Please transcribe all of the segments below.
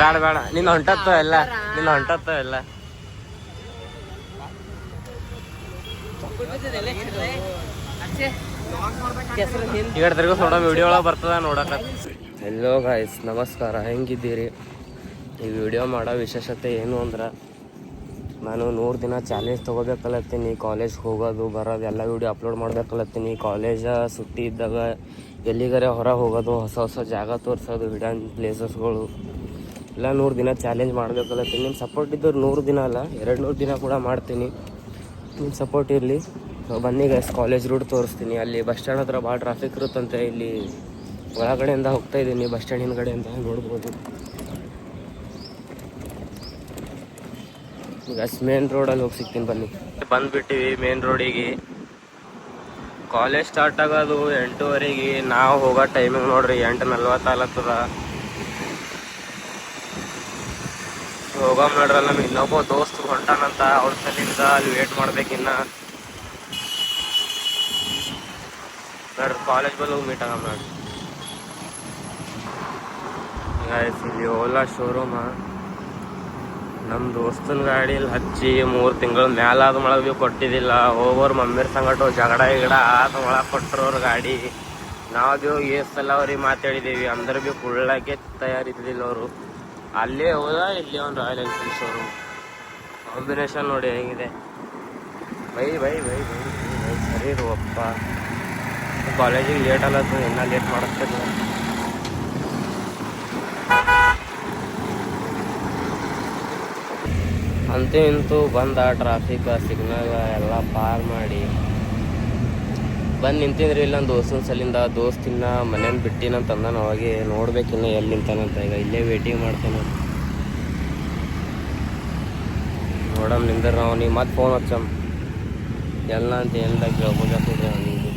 ಬೇಡ ಬೇಡ ನಿನ್ನ ಹೊಂಟತ್ತ ಎಲ್ಲ ಈಗ ತಿರ್ಗ ನೋಡೋ ವಿಡಿಯೋ ಒಳಗೆ ಬರ್ತದ ನೋಡಕ. ಹೆಲೋ ಗೈಸ್, ನಮಸ್ಕಾರ, ಹೆಂಗಿದ್ದೀರಿ? ಈ ವಿಡಿಯೋ ಮಾಡೋ ವಿಶೇಷತೆ ಏನು ಅಂದ್ರೆ, ನಾನು 100 ದಿನ ಚಾಲೆಂಜ್ ತೊಗೋಬೇಕಲ್ಲತ್ತೀನಿ. ಕಾಲೇಜ್ ಹೋಗೋದು ಬರೋದು ಎಲ್ಲ ವಿಡಿಯೋ ಅಪ್ಲೋಡ್ ಮಾಡ್ಬೇಕಲ್ಲತ್ತೀನಿ. ಕಾಲೇಜ ಸುಟ್ಟಿ ಇದ್ದಾಗ ಎಲ್ಲಿಗಾರೆ ಹೊರ ಹೋಗೋದು, ಹೊಸ ಹೊಸ ಜಾಗ ತೋರಿಸೋದು, ಹಿಡನ್ ಪ್ಲೇಸಸ್ಗಳು ಎಲ್ಲ 100 ದಿನ ಚಾಲೆಂಜ್ ಮಾಡ್ಬೇಕಲ್ಲತ್ತೀನಿ. ನಿಮ್ಮ ಸಪೋರ್ಟ್ ಇದ್ದವ್ರು 100 ದಿನ ಅಲ್ಲ 200 ದಿನ ಕೂಡ ಮಾಡ್ತೀನಿ. ನಿಮ್ಮ ಸಪೋರ್ಟ್ ಇರಲಿ. ಬನ್ನಿ ಗೈಸ್, ಕಾಲೇಜ್ ರೂಟ್ ತೋರಿಸ್ತೀನಿ. ಅಲ್ಲಿ ಬಸ್ ಸ್ಟ್ಯಾಂಡ್ ಹತ್ರ ಭಾಳ ಟ್ರಾಫಿಕ್ ಇರುತ್ತಂತೆ. ಇಲ್ಲಿ ಒಳಗಡೆಯಿಂದ ಹೋಗ್ತಾ ಇದ್ದೀನಿ, ಬಸ್ ಸ್ಟ್ಯಾಂಡ್ ಹಿಂದ್ಗಡೆಯಿಂದ ನೋಡ್ಬೋದು. ಈಗ ಮೇನ್ ರೋಡಲ್ಲಿ ಹೋಗಿ ಸಿಗ್ತೀನಿ, ಬನ್ನಿ. ಬಂದುಬಿಟ್ಟಿವಿ ಮೇನ್ ರೋಡಿಗೆ. ಕಾಲೇಜ್ ಸ್ಟಾರ್ಟ್ ಆಗೋದು 8:30ಗೆ. ನಾವು ಹೋಗೋ ಟೈಮಿಂಗ್ ನೋಡ್ರಿ 8:40 ಹೋಗೋ ನೋಡ್ರಲ್ಲ. ನಮ್ಮ ಇನ್ನೊಬ್ಬ ದೋಸ್ತ್ ಹೊಂಟಾನಂತ, ಅವ್ರ ಸಲಿಂದ ಅಲ್ಲಿ ವೇಟ್ ಮಾಡ್ಬೇಕಿನ್ನ. ನೋಡ್ರಿ ಕಾಲೇಜ್ ಬಲ್ಲಿ ಹೋಗಿ ಮೀಟ್ ಆಗ ಮಾಡಿ. ಇಲ್ಲಿ ಓಲಾ ಶೋರೂಮ. ನಮ್ಮ ದೋಸ್ತನ ಗಾಡೀಲಿ ಹಚ್ಚಿ 3 ತಿಂಗಳು ಮ್ಯಾಲಾದ ಒಳಗೆ ಭೀ ಕೊಟ್ಟಿದ್ದಿಲ್ಲ. ಹೋಗೋರು ಮಮ್ಮಿರ ಸಂಗಟ ಜಗಳ ಆದ ಒಳಗೆ ಕೊಟ್ಟರು ಅವ್ರ ಗಾಡಿ. ನಾವು ಭೀ ಸಲ ಅವ್ರಿಗೆ ಮಾತಾಡಿದ್ದೀವಿ, ಅಂದ್ರೆ ಭೀ ಕುಳ್ಳಕ್ಕೆ ತಯಾರಿದ್ದಿಲ್ಲ ಅವರು. ಅಲ್ಲೇ ಹೋದ ಇಲ್ಲಿ ಒಂದು ರಾಯಲ್ ಎನ್ಫೀಲ್ಡ್ ಶೋರೂಮ್. ಕಾಂಬಿನೇಷನ್ ನೋಡಿ ಹೆಂಗಿದೆ. ಬೈ ಸರಿ ಅಪ್ಪ. ಕಾಲೇಜಿಗೆ ಲೇಟ್ ಅಲ್ಲತ್ತು, ಇನ್ನೂ ಲೇಟ್ ಮಾಡಿಸ್ತಿಲ್ಲ. ಅಂತೂ ಇಂತೂ ಬಂದ ಟ್ರಾಫಿಕ್ ಸಿಗ್ನಲ್ ಎಲ್ಲ ಪಾರ್ ಮಾಡಿ ಬಂದು ನಿಂತಿದ್ರಿ. ಇಲ್ಲ ದೋಸ್ತನ ಸಲಿಂದ ದೋಸ್ತಿನ ಮನೇನ ಬಿಟ್ಟಿನಂತ ಅಂದಾನ. ಅವಾಗೆ ನೋಡ್ಬೇಕಿನ್ನ ಎಲ್ಲಿ ನಿಂತಾನಂತ. ಈಗ ಇಲ್ಲೇ ವೇಟಿಂಗ್ ಮಾಡ್ತೇನೆ. ನೋಡಮ್ ನಿಂದ್ರೆ ನಾವು ನೀವು ಮತ್ತೆ ಫೋನ್ ಹಚ್ಚಮ್ ಎಲ್ಲ ಅಂತ ಏನಿಲ್ಲ ಕೇಳ್ಬೋದಾಗ್ತದೆ ಅವನಿಗೆ.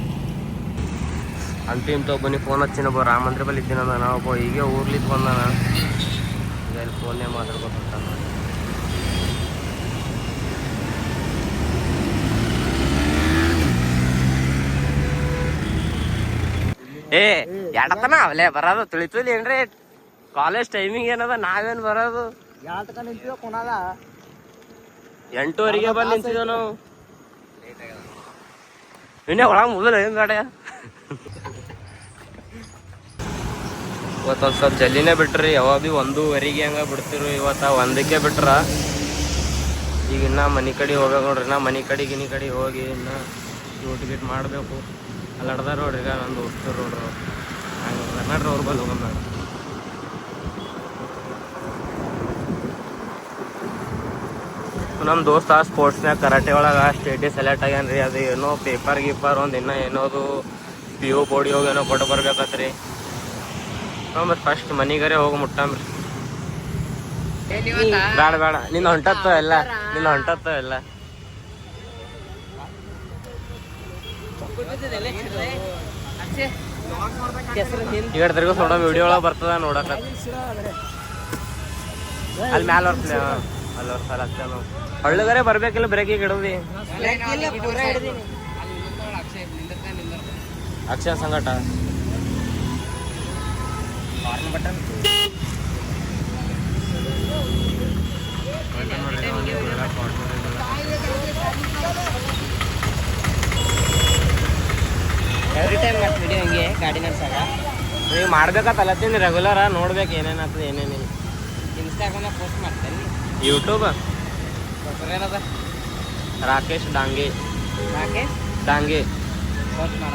ಅಂತಿಮ ಒಬ್ಬನಿಗೆ ಫೋನ್ ಹಚ್ಚಿನೊಬ್ಬ ರಾಮ ಮಂದಿರ ಬಲ್ಲಿ ಇದ್ದೀನಂದ. ನಾವೊಬ್ಬ ಹೀಗೆ ಊರ್ಲಿದ್ದು ಬಂದಾನ. ಈಗ ಇಲ್ಲಿ ಫೋನ್ನೇ ಮಾತಾಡ್ಬೇಕಂತ ನೋಡಿ. ಎಡತನ ಅವಲೇ ಬರೋದು ತಿಳಿತಲಿ ಏನ್ರಿ? ಕಾಲೇಜ್ ಟೈಮಿಂಗ್ ಏನದ, ನಾವೇನು ಬರೋದು 8:30ಗೆ ಬಂದು ನಿಂತಿದ್ದೇವೆ ನಾವು. ಇನ್ನೇ ಒಳಗೆ ಮುಗಿದ ಏನು ಗಾಡಿ. ಇವತ್ತೊಂದು ಸ್ವಲ್ಪ ಜಲ್ದಿನೇ ಬಿಟ್ರಿ. ಯಾವಾಗ ಭೀ 1:30ಗೆ ಹಂಗೆ ಬಿಡ್ತಿರು. ಇವತ್ತು 1ಕ್ಕೆ ಬಿಟ್ರ. ಈಗ ಇನ್ನ ಮನೆ ಕಡೆ ಹೋಗ್ಬೇಕು ನೋಡ್ರಿ. ನಾ ಮನೆ ಕಡೆ ಹೋಗಿ ಇನ್ನು ಗಿಟ್ ಮಾಡಬೇಕು. ಅಲ್ಲಿ ಅಡ್ದಾರ ನೋಡ್ರಿ. ಈಗ ನನ್ನ ದೋಸ್ತರು ನೋಡ್ರಿ, ಹಂಗೆ ನೋಡ್ರಿ ಅವ್ರ ಬಲ್ಲಿ ಹೋಗಮ್ಮ. ನಮ್ಮ ದೋಸ್ತ ಸ್ಪೋರ್ಟ್ಸ್ನಾಗ ಕರಾಟೆ ಒಳಗೆ ಸ್ಟೇಟಿಗೆ ಸೆಲೆಕ್ಟ್ ಆಗ್ಯಾನ್ರಿ. ಅದು ಏನೋ ಪೇಪರ್ ಗೀಪರ್ ಒಂದು ಇನ್ನೂ ಏನೋದು PO ಬೋರ್ಡಿ ಹೋಗಿ ಏನೋ ಕೊಟ್ಟು ಬರ್ಬೇಕತ್ರಿ. ಮತ್ತೆ ಫಸ್ಟ್ ಮನೆಗಾರೆ ಹೋಗಿ ಮುಟ್ಟಮ್ರಿ. ಬೇಡ ನಿನ್ನ ಹೊಂಟತ್ತ ಎಲ್ಲ ಈಗ ತಿರ್ಗ ನೋಡೋ ವಿಡಿಯೋ ಒಳಗೆ ಬರ್ತದ ನೋಡಕ. ಅಲ್ಲಿ ಮ್ಯಾಲ ಅಲ್ಲಿ ಅಷ್ಟೇ ನಾವು ಹಳ್ಳಗಾರೆ ಬರ್ಬೇಕಿಲ್ಲ. ಬ್ರೇಕಿಗೆ ಇಡೋದಿ ಅಕ್ಷಯ ಸಂಗಟ ಬಟನ್ ಎವ್ರಿ ಟೈಮ್ ಮಾಡ್ತೀವಿ ಹಂಗೆ ಗಾಡಿ ನಡ್ಸಾಗ. ನೀವು ಮಾಡ್ಬೇಕತ್ತಲ್ಲತ್ತೀನಿ ರೆಗ್ಯುಲರ. ನೋಡ್ಬೇಕು ಏನೇನಾಗ್ತದೆ ಏನೇನಿಲ್ಲ. ಇನ್ಸ್ಟಾಗ್ರಾಮ್ನಾಗ ಪೋಸ್ಟ್ ಮಾಡ್ತೇನೆ. ಯೂಟ್ಯೂಬ್ ಏನದ? ರಾಕೇಶ್ ಡಾಂಗೆ ಪೋಸ್ಟ್ ಮಾಡ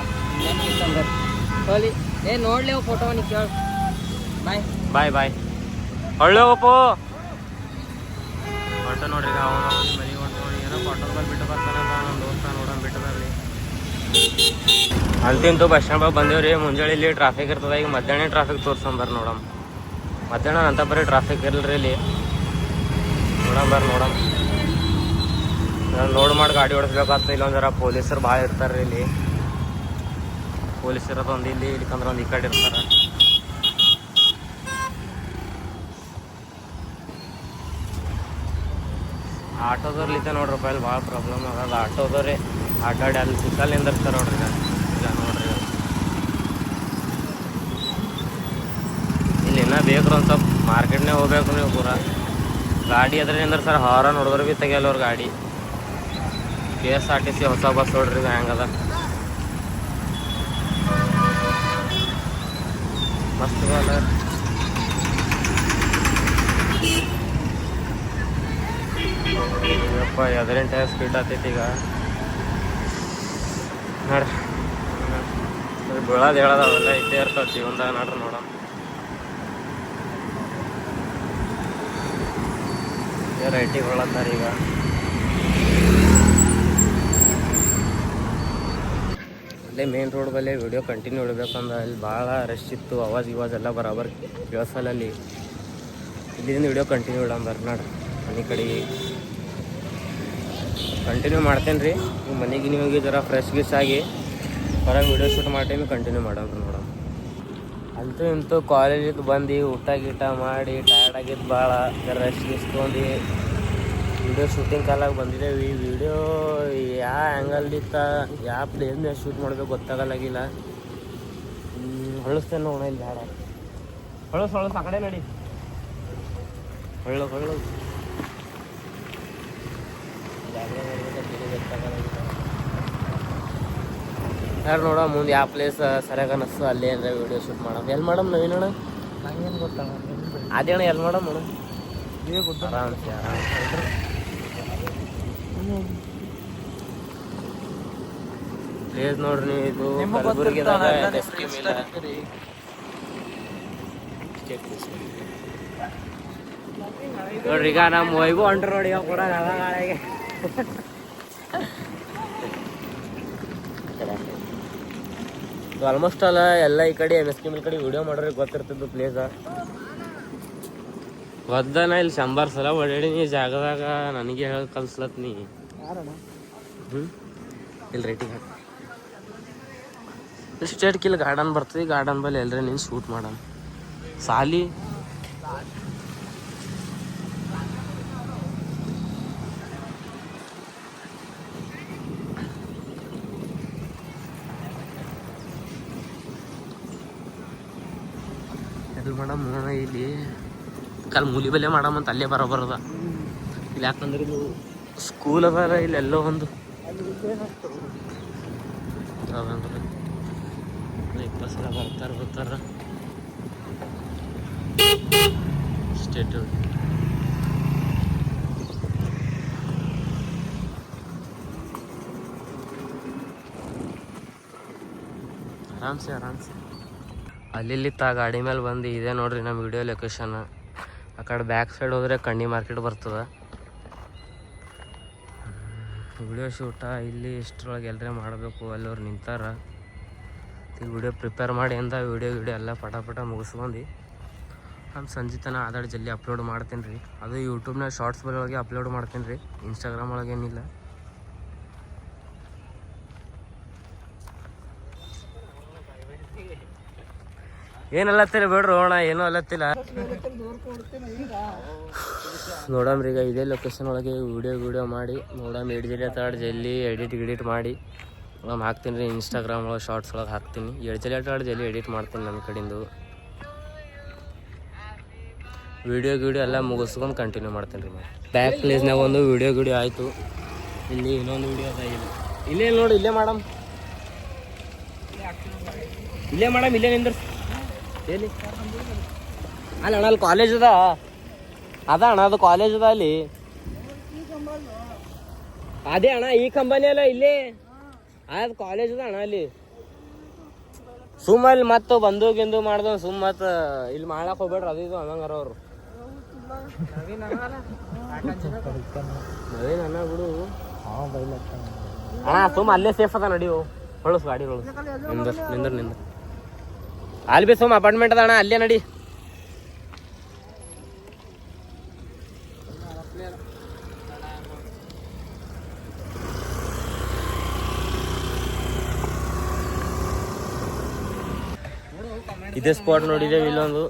ಹೋಲಿ. ನೋಡ್ಲಿ ಫೋಟೋ ನೀ ಕೇಳ. ಬಾಯ್ ಒಳ್ಳೆ ಓಪೋ ಹೊಂಟ ನೋಡ್ರಿ. ನಾವು ಮನೆಗೆ ಹೊಂಟು ನೋಡಿ ಏನೋ ಕಾಟನ್ ಬಲ್ ಬಿಟ್ಟು ಬರ್ತಾನೆ ನಮ್ಮ ದೋಸ್ತ. ನೋಡೋಣ ಬಿಟ್ಟು ಬರ್ರಿ. ಅಂತಿಂತು ಬಸ್ ಸ್ಟ್ಯಾಂಡ್ ಬಂದೇವ್ರಿ. ಮುಂಜಾನೆ ಇಲ್ಲಿ ಟ್ರಾಫಿಕ್ ಇರ್ತದೆ. ಈಗ ಮಧ್ಯಾಹ್ನ ಟ್ರಾಫಿಕ್ ತೋರ್ಸಂಬರ್ರಿ ನೋಡಮ್. ಮಧ್ಯಾಹ್ನ ಅಂತ ಬರೀ ಟ್ರಾಫಿಕ್ ಇರಲ್ರಿ ಇಲ್ಲಿ. ನೋಡಮ್ ನೋಡ್ ಮಾಡಿ ಗಾಡಿ ಓಡಿಸ್ಬೇಕಾಗ್ತದೆ. ಇಲ್ಲೊಂದು ಜರ ಪೊಲೀಸರು ಭಾಳ ಇರ್ತಾರೆ ರೀ ಇಲ್ಲಿ. ಪೊಲೀಸರು ಒಂದು ಇಲ್ಲಿ ಇಲ್ಲಿಕಂದ್ರೆ ಒಂದು ಈ ಕಡೆ ಇರ್ತಾರೆ. ಆಟೋದವ್ರಲಿದ್ದ ನೋಡ್ರಪ್ಪ ಇಲ್ಲಿ ಭಾಳ ಪ್ರಾಬ್ಲಮ್ ಆಗೋದು. ಆಟೋದವ್ರೆ ಆಟಾಡಿ ಅಲ್ಲಿ ಸಿಕ್ಕಲ್ಲಿ ನಿಂದಿರ್ತಾರೆ ನೋಡ್ರಿ. ಈಗ ನೋಡ್ರಿ ಇಲ್ಲಿ ಇನ್ನೂ ಬೇಕ್ರಿ ಒಂದು ಸ್ವಲ್ಪ ಮಾರ್ಕೆಟ್ನಾಗ ಹೋಗ್ಬೇಕು ನೀವು ಪೂರ ಗಾಡಿ ಅದ್ರಿಂದ ಸರ್ ಹಾರನ್ ನೋಡಿದ್ರೆ ಭೀ ತೆಗಿಯಲ್ಲ ಅವ್ರ ಗಾಡಿ KSRTC ಹೊಸ ಬಸ್ ನೋಡ್ರಿ ಹ್ಯಾಂಗದ ಮಸ್ತ್ ಅಲ್ಲ ಯಪ್ಪ ಎದರಿನ ಟೈರ್ ಸ್ಪೀಡ್ ಆಗ್ತೈತಿ ಈಗ ನೋಡ್ರಿ ಬೀಳೋದು ಹೇಳೋದು ಅವೆಲ್ಲ ಇದ್ದೇ ಇರ್ತಾವೆ ಜೀವನದಾಗ ನೋಡ್ರಿ ನೋಡೋಣ ರೈಟಿಗೆ ಹೊಳತ್ತಾರ ಈಗ ಅಲ್ಲೇ ಮೇನ್ ರೋಡ್ ಬಲ್ಲಿ ವಿಡಿಯೋ ಕಂಟಿನ್ಯೂ ಇಡಬೇಕಂದ್ರೆ ಅಲ್ಲಿ ಭಾಳ ರಶ್ ಇತ್ತು ಅವಾಜ್ ಎಲ್ಲ ಬರಾಬರ್ ಕೇಳಿಸಲ್ಲ ಅಲ್ಲಿ ಇಲ್ಲಿಂದ ವಿಡಿಯೋ ಕಂಟಿನ್ಯೂ ಇಡಂಬರ್ ನೋಡ್ರಿ ಮನೆ ಕಡೆ ಕಂಟಿನ್ಯೂ ಮಾಡ್ತೇನೆ ರೀ ನೀವು ಮನೆಗೆ ನೀವು ಹೋಗಿ ಜರ ಫ್ರೆಶ್ ಗಿಶ್ ಆಗಿ ಹೊರಗೆ ವಿಡಿಯೋ ಶೂಟ್ ಮಾಡ್ತೀನಿ ಕಂಟಿನ್ಯೂ ಮಾಡೋಣ ನೋಡೋಣ ಅಂತೂ ಇಂತೂ ಕಾಲೇಜಿದ್ದು ಬಂದು ಊಟ ಗೀಟ ಮಾಡಿ ಟಯರ್ಡ್ ಆಗಿದ್ದು ಭಾಳ ರಶ್ ಗಿಶ್ ತೊಗೊಂಡು ವಿಡಿಯೋ ಶೂಟಿಂಗ್ ಕಾಲಾಗ ಬಂದಿದ್ದೇವೆ ಈ ವಿಡಿಯೋ ಯಾವ ಆ್ಯಂಗಲ್ದಿತ್ತ ಯಾವ ಪ್ಲೇಸ್ನಾಗ ಶೂಟ್ ಮಾಡಬೇಕು ಗೊತ್ತಾಗಲ್ಲಾಗಿಲ್ಲ ಹೊಳಸ್ತೇನೆ ನೋಡೋಣ ಇಲ್ಲಿ ಬೇಡ ಹೊಳಸು ಆ ಕಡೆ ನಡಿ ಹೊಳ್ಳು ಯಾರು ನೋಡೋ ಮುಂದೆ ಯಾವ ಪ್ಲೇಸ್ ಸರಿಯಾಗಿ ಅನ್ನಿಸ್ತು ಅಲ್ಲೇ ಅಂದರೆ ವಿಡಿಯೋ ಶೂಟ್ ಮಾಡೋದು ಎಲ್ಲಿ ಮಾಡಮ್ ನವೀನಣ್ಣ ನಂಗೇನು ಗೊತ್ತಾಗ ಅದೇ ಅಣ್ಣ ಎಲ್ಲಿ ಮಾಡಮ್ ಅಣ್ಣ ನೀವೇ ಗೊತ್ತ ಆರಾಮ್ಸೆ ಪ್ಲೇಸ್ ನೋಡ್ರಿ ನೀವು ಇದು ಕಲಬುರ್ಗಿದಾಗ ನೋಡ್ರಿ ಈಗ ನಮ್ಮ ವೈಭವ್ ಹೊಂಟ್ರ ನೋಡಿ ಈಗ ಕೂಡ ನಾಳೆಗೆ ಆಲ್ಮೋಸ್ಟ್ ಅಲ್ಲ ಎಲ್ಲ ಈ ಕಡೆ MSK ಮಿಲ್ ಕಡೆ ವಿಡಿಯೋ ಮಾಡೋರಿಗೆ ಗೊತ್ತಿರ್ತಿದ್ದು ಪ್ಲೇಸ ಒದ್ದನ ಇಲ್ಲಿ 100 ಸಲ ಓಡಾಡಿ ನೀ ಜಾಗದಾಗ ನನಗೆ ಹೇಳಿ ಕಲ್ಸ್ಲತ್ ನೀ ಇಲ್ಲಿ ರೇಟಿಂಗ್ ಹಾಕಿ ಸ್ಟೇಟ್ ಕಿಲ್ ಗಾರ್ಡನ್ ಬರ್ತದೆ ಗಾರ್ಡನ್ ಬಲ್ಲಿ ಎಲ್ಲರೇ ನೀನು ಶೂಟ್ ಮಾಡೋಣ ಸಾಲಿ ಎಲ್ಲಿ ಮಾಡಮ್ ಇಲ್ಲಿ ಮೂಲಿ ಬಲ್ಲೆ ಮಾಡಮಂತ ಅಲ್ಲೇ ಬರೋಬರದ ಇಲ್ಲಿ ಯಾಕಂದ್ರೆ ಇದು ಸ್ಕೂಲ್ ಅದ ಇಲ್ಲೆಲ್ಲೋ ಒಂದು 20 ಸಲ ಬರ್ತಾರ ಸ್ಟೇಟ್ ಆರಾಮ್ಸೆ ಅಲ್ಲಿ ಗಾಡಿ ಮೇಲೆ ಬಂದು ಇದೆ ನೋಡ್ರಿ ನಮ್ಮ ವಿಡಿಯೋ ಲೊಕೇಶನ್ ಆ ಕಡೆ ಬ್ಯಾಕ್ ಸೈಡ್ ಹೋದ್ರೆ ಕಣ್ಣಿ ಮಾರ್ಕೆಟ್ ಬರ್ತದೆ ವಿಡಿಯೋ ಶೂಟ ಇಲ್ಲಿ ಇಷ್ಟರೊಳಗೆ ಎಲ್ಲರೇ ಮಾಡಬೇಕು ಅಲ್ಲವ್ರು ನಿಂತಾರ ಈಗ ವಿಡಿಯೋ ಪ್ರಿಪೇರ್ ಮಾಡಿ ಅಂದ ವಿಡಿಯೋ ಎಲ್ಲ ಪಟ ಮುಗಿಸ್ಕೊಂಡು ನಾನು ಸಂಜೆ ತನಕ ಆದಾಡ್ ಜಲ್ದಿ ಅಪ್ಲೋಡ್ ಮಾಡ್ತೀನಿ ರೀ ಅದು ಯೂಟ್ಯೂಬ್ನಾಗ ಶಾರ್ಟ್ಸ್ ಒಳಗೆ ಅಪ್ಲೋಡ್ ಮಾಡ್ತೀನಿ ರೀ ಇನ್ಸ್ಟಾಗ್ರಾಮ್ ಒಳಗೆ ಏನಿಲ್ಲ ಏನಲ್ಲತ್ತಿಲ್ಲ ಬಿಡ್ರಿ ಹೋಣ ಏನೂ ಅಲ್ಲತ್ತಿಲ್ಲ ನೋಡಮ್ರಿ ಈಗ ಇದೇ ಲೊಕೇಶನ್ ಒಳಗೆ ವಿಡಿಯೋ ಮಾಡಿ ನೋಡಮ್ ಜಲ್ದಿ ಎಡಿಟ್ ಮಾಡಿ ನಾನು ಹಾಕ್ತೀನಿ ರೀ ಇನ್ಸ್ಟಾಗ್ರಾಮ್ ಒಳಗೆ ಶಾರ್ಟ್ಸ್ ಒಳಗೆ ಹಾಕ್ತೀನಿ ಜಲ್ದಿ ಎಡಿಟ್ ಮಾಡ್ತೀನಿ ನನ್ನ ಕಡೆಯಿಂದ ವಿಡಿಯೋ ಎಲ್ಲ ಮುಗಿಸ್ಕೊಂಡು ಕಂಟಿನ್ಯೂ ಮಾಡ್ತೀನಿ ರೀ ಬ್ಯಾಕ್ ಪ್ಲೇಸ್ನಾಗ ಒಂದು ವಿಡಿಯೋ ಆಯಿತು ಇಲ್ಲಿ ಇನ್ನೊಂದು ವಿಡಿಯೋ ಅದ ಇಲ್ಲೇ ನೋಡಿ ಇಲ್ಲೇ ಮಾಡಮ್ ಇಲ್ಲೇ ನಿಂದ್ರ ಎಲ್ಲಿ ಅಲ್ಲ ಅಣ್ಣ ಅಲ್ಲಿ ಕಾಲೇಜ್ ಅದ ಅಣ್ಣ ಅದು ಕಾಲೇಜ್ ಅದ ಅಲ್ಲಿ ಅದೇ ಅಣ್ಣ ಈ ಕಂಪನಿ ಅಲ್ಲ ಇಲ್ಲಿ ಅದು ಕಾಲೇಜ್ ಅದ ಅಣ್ಣ ಅಲ್ಲಿ ಸುಮ್ಮ ಅಲ್ಲಿ ಮತ್ತು ಬಂದು ಮಾಡ್ದ ಸುಮ್ಮ ಇಲ್ಲಿ ಮಾಡ್ಲಾಕ್ ಹೋಗ್ಬೇಡ್ರಿ ಅದು ಇದು ಅನ್ನಂಗಾರ ಅವರು ನವೀನ್ ಅಣ್ಣ ಬಿಡು ಅಣ್ಣ ಸುಮ್ಮ ಅಲ್ಲೇ ಸೇಫ್ ಅದ ನಡಿವು ಹೊಳಸು ಗಾಡಿ ಹೊಳಸು ನಿಂದ್ರ ಅಲ್ಲಿ ಬಿ ಸುಮ್ಮ ಅಪಾರ್ಟ್ಮೆಂಟ್ ಅದ ಅಣ್ಣ ಅಲ್ಲೇ ನಡಿ ಇದೇ ಸ್ಪಾಟ್ ನೋಡಿದ್ದೇವೆ ಇಲ್ಲೊಂದು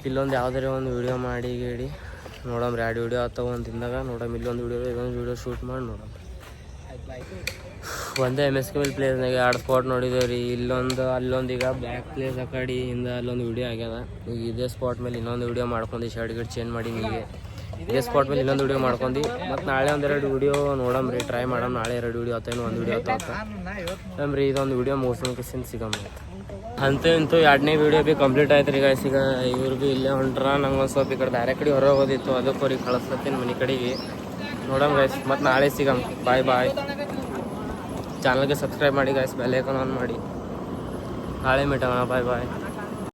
ಇಲ್ಲೊಂದು ಯಾವ್ದಾರ ಒಂದು ವಿಡಿಯೋ ಮಾಡಿ ನೋಡಮ್ರಿ 2 ವಿಡಿಯೋ ಆಗ್ತಾವ ಒಂದು ದಿನದಾಗ ಇಲ್ಲೊಂದು ವಿಡಿಯೋ ಶೂಟ್ ಮಾಡಿ ನೋಡಮ್ ಒಂದೇ MSKL ಪ್ಲೇಸ್ನಾಗ 2 ಸ್ಪಾಟ್ ನೋಡಿದ್ದೇವೆ ರೀ. ಅಲ್ಲೊಂದು ಈಗ ಬ್ಯಾಕ್ ಪ್ಲೇಸ್ ಆ ಕಡೆಯಿಂದ ಅಲ್ಲೊಂದು ವಿಡಿಯೋ ಆಗ್ಯದ. ಈಗ ಇದೇ ಸ್ಪಾಟ್ ಮೇಲೆ ಇನ್ನೊಂದು ವಿಡಿಯೋ ಮಾಡ್ಕೊಂಡು ಶರ್ಟ್ ಗಿಟ್ ಚೇಂಜ್ ಮಾಡಿ ನೀವೇ ಇದೇ ಸ್ಪಾಟ್ ಮೇಲೆ ಇನ್ನೊಂದು ವಿಡಿಯೋ ಮಾಡ್ಕೊಂಡು ಮತ್ತು ನಾಳೆ ಒಂದೆರಡು ವಿಡಿಯೋ ನೋಡಮ್ರಿ, ಟ್ರೈ ಮಾಡಮ್. ನಾಳೆ 2 ವಿಡಿಯೋ ಆತೇನು 1 ವಿಡಿಯೋ ಆತಮ್ರಿ. ಇದೊಂದು ವಿಡಿಯೋ ಮುಗಿಸ್ಕೊಂಡ್ ಸಿಗಮ್ಮ. ಅಂತೂ ಇಂತೂ 2ನೇ ವಿಡಿಯೋ ಭೀ ಕಂಪ್ಲೀಟ್ ಆಯ್ತು ರೀ ಗೈಸ್. ಈಗ ಇವ್ರು ಭೀ ಇಲ್ಲೇ ಹೊಂಟ್ರ. ನಂಗೆ ಒಂದು ಸ್ವಲ್ಪ ಈ ಕಡೆ ಬೇರೆ ಕಡೆ ಹೊರ ಹೋಗೋದಿತ್ತು, ಅದಕ್ಕೆ ಕಳಿಸ್ಲತ್ತೀನಿ ಮನೆ ಕಡೆಗೆ. ನೋಡಮ್ ಗೈಸ್, ಮತ್ತು ನಾಳೆ ಸಿಗಮ್. ಬಾಯ್. ಚಾನಲ್ಗೆ ಸಬ್ಸ್ಕ್ರೈಬ್ ಮಾಡಿ ಗೈಸ್, ಬೆಲ್ ಐಕಾನ್ ಆನ್ ಮಾಡಿ. ನಾಳೆ ಮೀಟೋಣ. ಬಾಯ್.